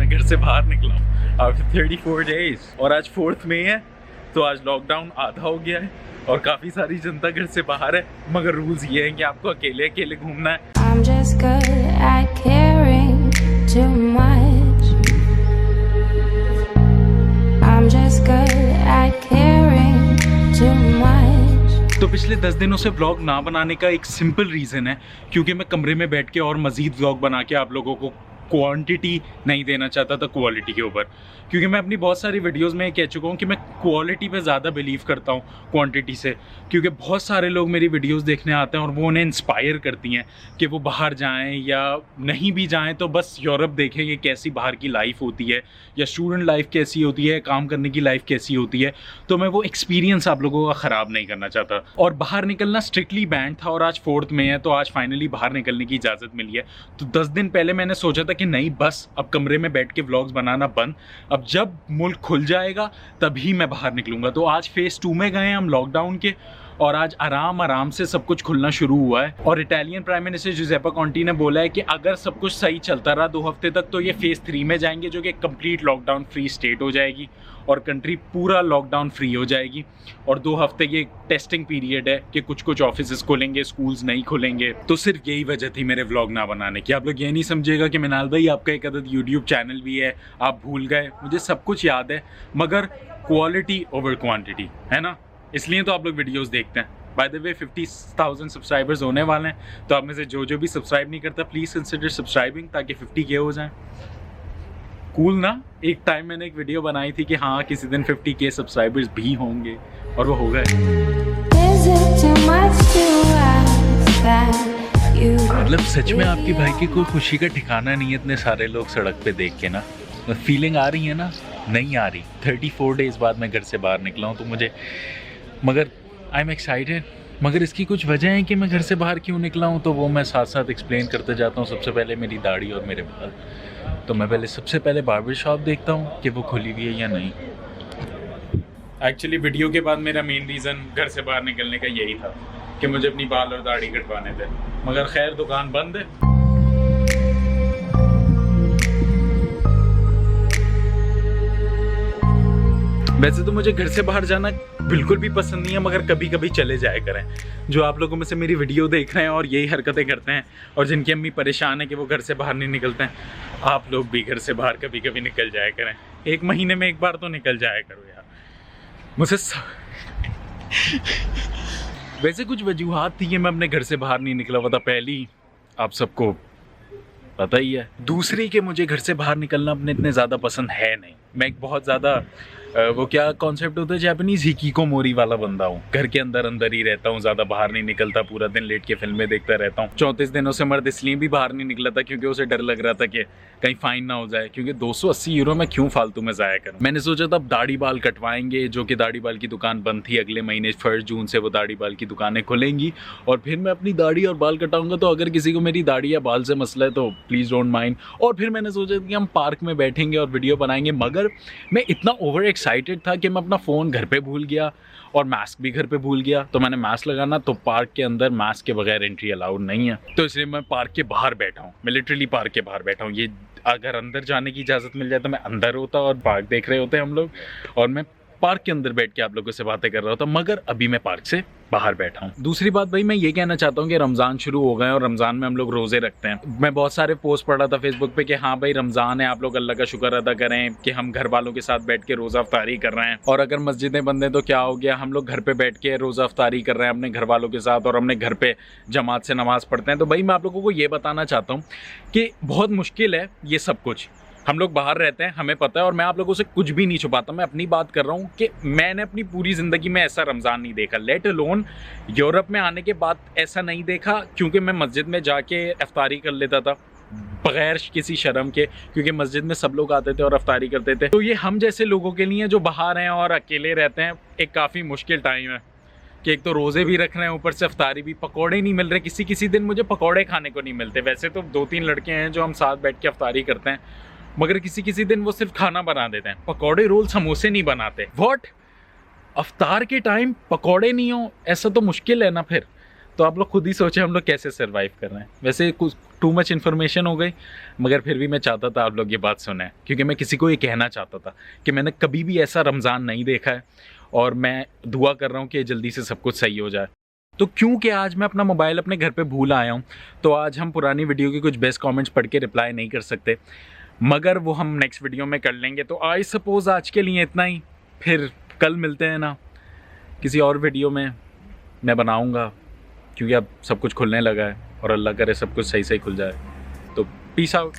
मैं घर से बाहर निकला हूँ आफ्टर 34 डेज और आज 4th मई है, तो आज लॉकडाउन आधा हो गया है और काफ़ी सारी जनता घर से बाहर है, मगर रूल्स ये हैं कि आपको अकेले अकेले घूमना है। I'm just good at caring too much. I'm just good at caring too much. तो पिछले 10 दिनों से व्लॉग ना बनाने का एक सिंपल रीज़न है, क्योंकि मैं कमरे में बैठ के और मज़ीद व्लॉग बना के आप लोगों को क्वांटिटी नहीं देना चाहता था क्वालिटी के ऊपर, क्योंकि मैं अपनी बहुत सारी वीडियोस में कह चुका हूँ कि मैं क्वालिटी पे ज़्यादा बिलीव करता हूँ क्वांटिटी से, क्योंकि बहुत सारे लोग मेरी वीडियोस देखने आते हैं और वो उन्हें इंस्पायर करती हैं कि वो बाहर जाएं या नहीं भी जाएं तो बस यूरोप देखें कि कैसी बाहर की लाइफ होती है या स्टूडेंट लाइफ कैसी होती है, काम करने की लाइफ कैसी होती है। तो मैं वो एक्सपीरियंस आप लोगों का ख़राब नहीं करना चाहता और बाहर निकलना स्ट्रिक्टली बैंड था और आज 4th में है, तो आज फाइनली बाहर निकलने की इजाज़त मिली है। तो 10 दिन पहले मैंने सोचा था कि नहीं, बस अब कमरे में बैठ के व्लॉग्स बनाना बंद, अब जब मुल्क खुल जाएगा तभी मैं बाहर निकलूँगा। तो आज फेज़ 2 में गए हैं हम लॉकडाउन के और आज आराम से सब कुछ खुलना शुरू हुआ है। और इटालियन प्राइम मिनिस्टर जुज़ेप्पे कॉन्टे ने बोला है कि अगर सब कुछ सही चलता रहा 2 हफ्ते तक तो ये फेज़ 3 में जाएंगे, जो कि कंप्लीट लॉकडाउन फ्री स्टेट हो जाएगी और कंट्री पूरा लॉकडाउन फ्री हो जाएगी। और 2 हफ्ते ये टेस्टिंग पीरियड है कि कुछ ऑफिसेस खुलेंगे, स्कूल्स नहीं खुलेंगे। तो सिर्फ यही वजह थी मेरे व्लॉग ना बनाने की। आप लोग ये नहीं समझिएगा कि मिनाल भाई आपका एक अदद यूट्यूब चैनल भी है, आप भूल गए, मुझे सब कुछ याद है, मगर क्वालिटी ओवर क्वांटिटी है ना, इसलिए तो आप लोग वीडियोस देखते हैं। बाय द वे 50,000 सब्सक्राइबर्स होने वाले हैं, तो आप में से जो भी सब्सक्राइब नहीं करता प्लीज़ कंसिडर सब्सक्राइबिंग, ताकि 50K हो जाए। कूल ना। एक टाइम मैंने एक वीडियो बनाई थी कि हाँ किसी दिन 50K सब्सक्राइबर्स भी होंगे, और वो हो गए। मतलब सच में आपकी भाई की कोई खुशी का ठिकाना नहीं है इतने सारे लोग सड़क पे देख के ना। फीलिंग आ रही है ना? नहीं आ रही। 34 डेज बाद मैं घर से बाहर निकला हूँ, तो मुझे, मगर आई एम एक्साइटेड। मगर इसकी कुछ वजह है कि मैं घर से बाहर क्यों निकला हूँ, तो वो मैं साथ साथ एक्सप्लेन करते जाता हूँ। सबसे पहले मेरी दाढ़ी और मेरे बाल, तो मैं पहले सबसे पहले बार्बर शॉप देखता हूँ कि वो खुली हुई है या नहीं। एक्चुअली वीडियो के बाद मेरा मेन रीज़न घर से बाहर निकलने का यही था कि मुझे अपनी बाल और दाढ़ी कटवाने थे, मगर खैर दुकान बंद है। वैसे तो मुझे घर से बाहर जाना बिल्कुल भी पसंद नहीं है, मगर कभी कभी चले जाया करें। जो आप लोगों में से मेरी वीडियो देख रहे हैं और यही हरकतें करते हैं और जिनकी अम्मी परेशान है कि वो घर से बाहर नहीं निकलते हैं, आप लोग भी घर से बाहर कभी कभी निकल जाया करें। 1 महीने में एक बार तो निकल जाया करो यार। मुझे वैसे कुछ वजूहात थी कि मैं अपने घर से बाहर नहीं निकला हुआ था। पहली, आप सबको पता ही है। दूसरी कि मुझे घर से बाहर निकलना अपने इतने ज़्यादा पसंद है नहीं। मैं एक बहुत ज़्यादा वो क्या कॉन्सेप्ट होता है जापानीज़ हिकिकोमोरी वाला बंदा हूँ। घर के अंदर ही रहता हूँ, ज़्यादा बाहर नहीं निकलता, पूरा दिन लेट के फिल्में देखता रहता हूँ। 34 दिनों से मर्द इसलिए भी बाहर नहीं निकला था क्योंकि उसे डर लग रहा था कि कहीं फ़ाइन ना हो जाए, क्योंकि 280 यूरो में क्यों फालतू में ज़ाया करूँ। मैंने सोचा था अब दाढ़ी बाल कटवाएंगे, जो कि दाढ़ी बाल की दुकान बंद थी। अगले महीने 1 जून से वो दाढ़ी बाल की दुकानें खुलेंगी और फिर मैं अपनी दाढ़ी और बाल कटाऊंगा। तो अगर किसी को मेरी दाढ़ी या बाल से मसला है तो प्लीज़ डोंट माइंड। और फिर मैंने सोचा कि हम पार्क में बैठेंगे और वीडियो बनाएंगे, मगर मैं इतना ओवर एक्साइटेड था कि मैं अपना फ़ोन घर पे भूल गया और मास्क भी घर पे भूल गया। तो मैंने मास्क लगाना, तो पार्क के अंदर मास्क के बगैर एंट्री अलाउड नहीं है, तो इसलिए मैं पार्क के बाहर बैठा हूँ। मैं लिटरली पार्क के बाहर बैठा हूँ। ये अगर अंदर जाने की इजाज़त मिल जाए तो मैं अंदर होता और पार्क देख रहे होते हम लोग, और मैं पार्क के अंदर बैठ के आप लोगों से बातें कर रहा होता, मगर अभी मैं पार्क से बाहर बैठा हूँ। दूसरी बात भाई मैं ये कहना चाहता हूँ कि रमज़ान शुरू हो गए और रमज़ान में हम लोग रोज़े रखते हैं। मैं बहुत सारे पोस्ट पढ़ रहा था फेसबुक पे कि हाँ भाई रमज़ान है, आप लोग अल्लाह का शुक्र अदा करें कि हम घर वालों के साथ बैठ के रोज़ा अफ्तारी कर रहे हैं। और अगर मस्जिदें बंद हैं तो क्या हो गया, हम लोग घर पे बैठ के रोज़ा अफ्तारी कर रहे हैं अपने घर वालों के साथ और हमने घर पे जमात से नमाज़ पढ़ते हैं। तो भाई मैं आप लोगों को ये बताना चाहता हूँ कि बहुत मुश्किल है ये सब कुछ। हम लोग बाहर रहते हैं, हमें पता है, और मैं आप लोगों से कुछ भी नहीं छुपाता। मैं अपनी बात कर रहा हूँ कि मैंने अपनी पूरी ज़िंदगी में ऐसा रमज़ान नहीं देखा, लेट अलोन यूरोप में आने के बाद ऐसा नहीं देखा, क्योंकि मैं मस्जिद में जाके इफ्तारी कर लेता था बग़ैर किसी शर्म के, क्योंकि मस्जिद में सब लोग आते थे और इफ्तारी करते थे। तो ये हम जैसे लोगों के लिए जो बाहर हैं और अकेले रहते हैं एक काफ़ी मुश्किल टाइम है कि एक तो रोज़े भी रख रहे हैं, ऊपर से इफ्तारी भी। पकौड़े नहीं मिल रहे, किसी दिन मुझे पकौड़े खाने को नहीं मिलते। वैसे तो 2-3 लड़के हैं जो हम साथ बैठ के इफ्तारी करते हैं, मगर किसी दिन वो सिर्फ खाना बना देते हैं, पकौड़े रोल समोसे नहीं बनाते। व्हाट, अफ्तार के टाइम पकौड़े नहीं हो, ऐसा तो मुश्किल है ना फिर। तो आप लोग खुद ही सोचें हम लोग कैसे सर्वाइव कर रहे हैं। वैसे कुछ टू मच इन्फॉर्मेशन हो गई, मगर फिर भी मैं चाहता था आप लोग ये बात सुने, क्योंकि मैं किसी को ये कहना चाहता था कि मैंने कभी भी ऐसा रमज़ान नहीं देखा है और मैं दुआ कर रहा हूँ कि जल्दी से सब कुछ सही हो जाए। तो क्योंकि आज मैं अपना मोबाइल अपने घर पे भूल आया हूँ, तो आज हम पुरानी वीडियो के कुछ बेस्ट कमेंट्स पढ़ के रिप्लाई नहीं कर सकते, मगर वो हम नेक्स्ट वीडियो में कर लेंगे। तो आई सपोज़ आज के लिए इतना ही, फिर कल मिलते हैं ना किसी और वीडियो में मैं बनाऊँगा, क्योंकि अब सब कुछ खुलने लगा है और अल्लाह करे सब कुछ सही सही खुल जाए। तो पीस आउट।